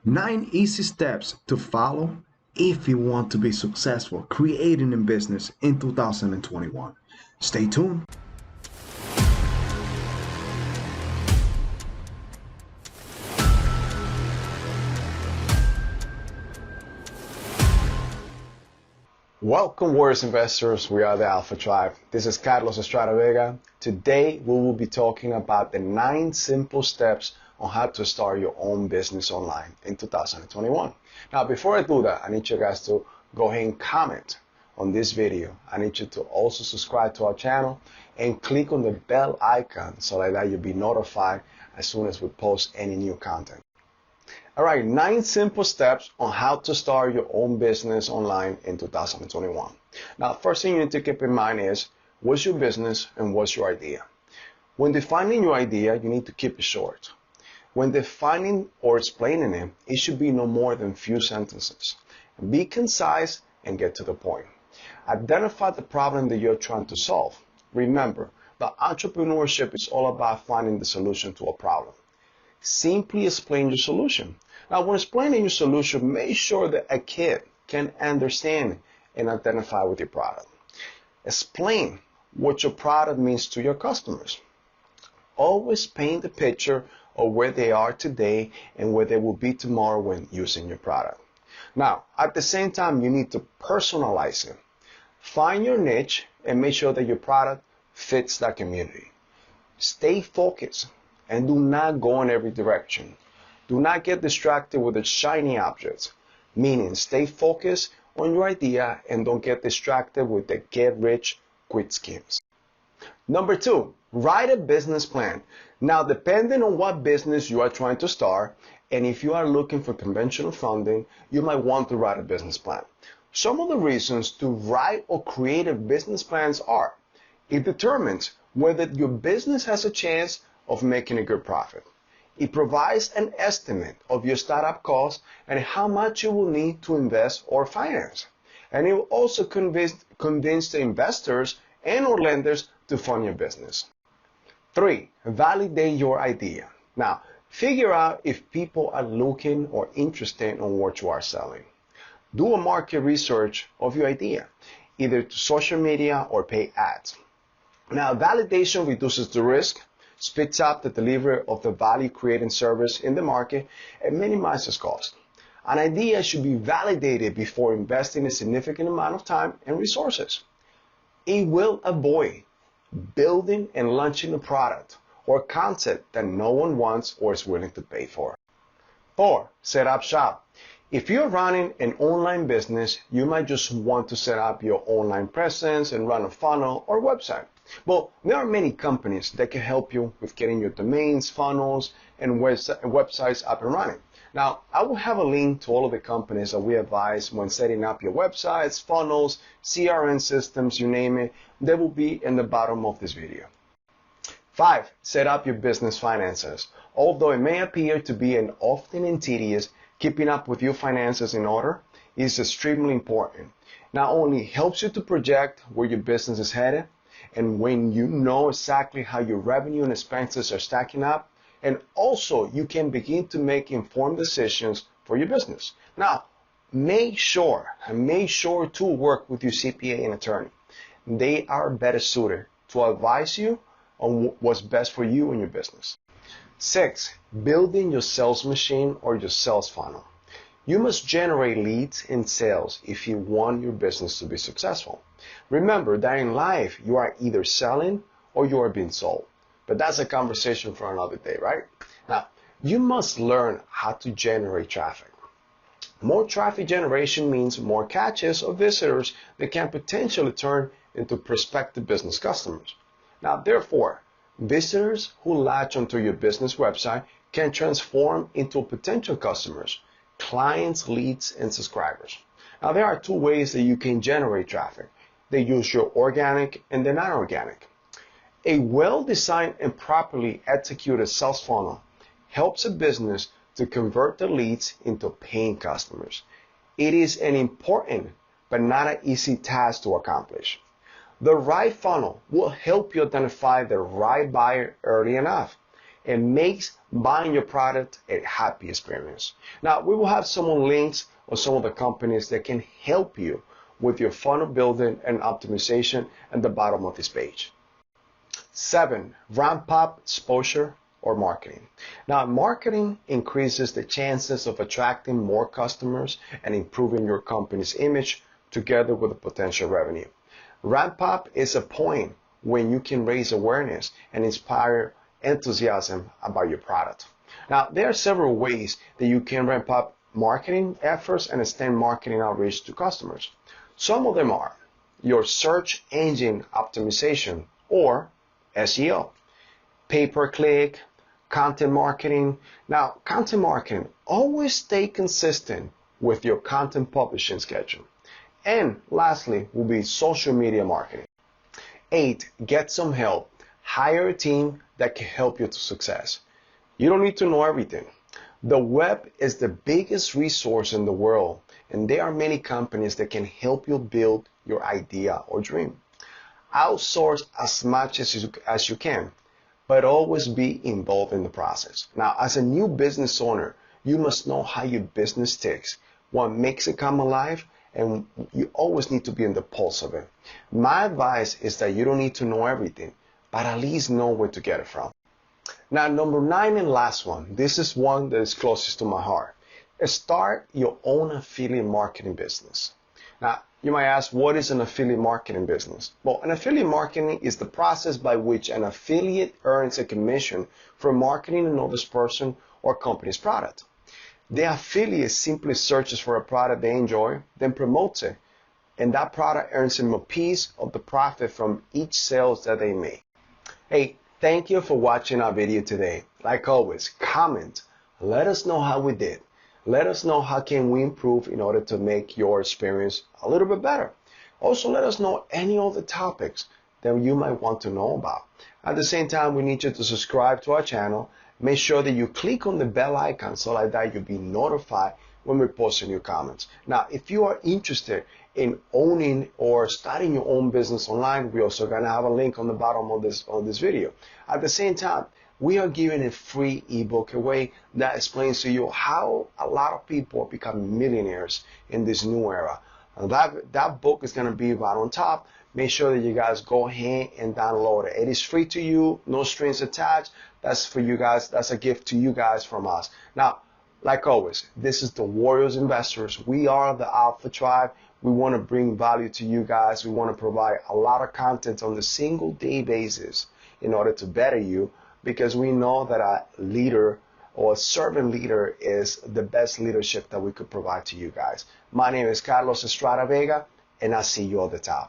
9 easy steps to follow if you want to be successful creating a business in 2021. Stay tuned. Welcome, Warriors Investors. We are the Alpha Tribe. This is Carlos Estrada Vega. Today, we will be talking about the 9 simple steps on how to start your own business online in 2021. Now, before I do that, I need you guys to go ahead and comment on this video. I need you to also subscribe to our channel and click on the bell icon so that you'll be notified as soon as we post any new content. All right, 9 simple steps on how to start your own business online in 2021. Now, first thing you need to keep in mind is, what's your business and what's your idea? When defining your idea, you need to keep it short. When defining or explaining it, it should be no more than few sentences. Be concise and get to the point. Identify the problem that you're trying to solve. Remember, that entrepreneurship is all about finding the solution to a problem. Simply explain your solution. Now, when explaining your solution, make sure that a kid can understand and identify with your product. Explain what your product means to your customers. Always paint the picture of where they are today and where they will be tomorrow when using your product. Now, at the same time, you need to personalize it. Find your niche and make sure that your product fits that community. Stay focused and do not go in every direction. Do not get distracted with the shiny objects, meaning stay focused on your idea and don't get distracted with the get-rich-quick schemes. Number 2, write a business plan. Now, depending on what business you are trying to start, and if you are looking for conventional funding, you might want to write a business plan. Some of the reasons to write or create a business plans are, it determines whether your business has a chance of making a good profit. It provides an estimate of your startup costs and how much you will need to invest or finance. And it will also convince the investors and or lenders to fund your business. 3, validate your idea. Now, figure out if people are looking or interested in what you are selling. Do a market research of your idea, either to social media or pay ads. Now, validation reduces the risk, speeds up the delivery of the value-creating service in the market, and minimizes cost. An idea should be validated before investing a significant amount of time and resources. It will avoid building and launching a product or concept that no one wants or is willing to pay for. 4, set up shop. If you're running an online business, you might just want to set up your online presence and run a funnel or website. Well, there are many companies that can help you with getting your domains, funnels, and websites up and running. Now, I will have a link to all of the companies that we advise when setting up your websites, funnels, CRM systems, you name it. They will be in the bottom of this video. 5, set up your business finances. Although it may appear to be an often and tedious, keeping up with your finances in order is extremely important. Not only helps you to project where your business is headed, and when you know exactly how your revenue and expenses are stacking up, and also you can begin to make informed decisions for your business. Now, make sure to work with your CPA and attorney. They are better suited to advise you on what's best for you and your business. 6, building your sales machine or your sales funnel. You must generate leads and sales if you want your business to be successful. Remember that in life, you are either selling or you are being sold. But that's a conversation for another day, right? Now, you must learn how to generate traffic. More traffic generation means more catches of visitors that can potentially turn into prospective business customers. Now, therefore, visitors who latch onto your business website can transform into potential customers, clients, leads, and subscribers. Now, there are 2 ways that you can generate traffic. They use your organic and the non-organic. A well-designed and properly executed sales funnel helps a business to convert the leads into paying customers. It is an important but not an easy task to accomplish. The right funnel will help you identify the right buyer early enough It makes buying your product a happy experience. Now, we will have some links on some of the companies that can help you with your funnel building and optimization at the bottom of this page. 7, ramp up exposure or marketing. Now, marketing increases the chances of attracting more customers and improving your company's image together with the potential revenue. Ramp up is a point when you can raise awareness and inspire enthusiasm about your product. Now, there are several ways that you can ramp up marketing efforts and extend marketing outreach to customers. Some of them are your search engine optimization or SEO, pay-per-click, content marketing. Now, content marketing, always stay consistent with your content publishing schedule. And lastly will be social media marketing. 8, get some help. Hire a team that can help you to success. You don't need to know everything. The web is the biggest resource in the world, and there are many companies that can help you build your idea or dream. Outsource as much as you can, but always be involved in the process. Now, as a new business owner, you must know how your business ticks, what makes it come alive, and you always need to be in the pulse of it. My advice is that you don't need to know everything, but at least know where to get it from. Now, number 9 and last one, this is one that is closest to my heart. Start your own affiliate marketing business. Now, you might ask, what is an affiliate marketing business? Well, an affiliate marketing is the process by which an affiliate earns a commission for marketing another person or company's product. The affiliate simply searches for a product they enjoy, then promotes it, and that product earns them a piece of the profit from each sales that they make. Hey, thank you for watching our video today. Like always, comment. Let us know how we did. Let us know how can we improve in order to make your experience a little bit better. Also, let us know any other topics that you might want to know about. At the same time, we need you to subscribe to our channel. Make sure that you click on the bell icon so like that you'll be notified when we post new comments. Now, if you are interested in owning or starting your own business online, we're also going to have a link on the bottom of this video. At the same time, we are giving a free ebook away that explains to you how a lot of people are becoming millionaires in this new era. That book is going to be right on top. Make sure that you guys go ahead and download it. It is free to you, no strings attached. That's for you guys. That's a gift to you guys from us. Now, like always, this is the Warriors Investors. We are the Alpha Tribe. We want to bring value to you guys. We want to provide a lot of content on a single day basis in order to better you, because we know that a leader or a servant leader is the best leadership that we could provide to you guys. My name is Carlos Estrada Vega, and I'll see you all the time.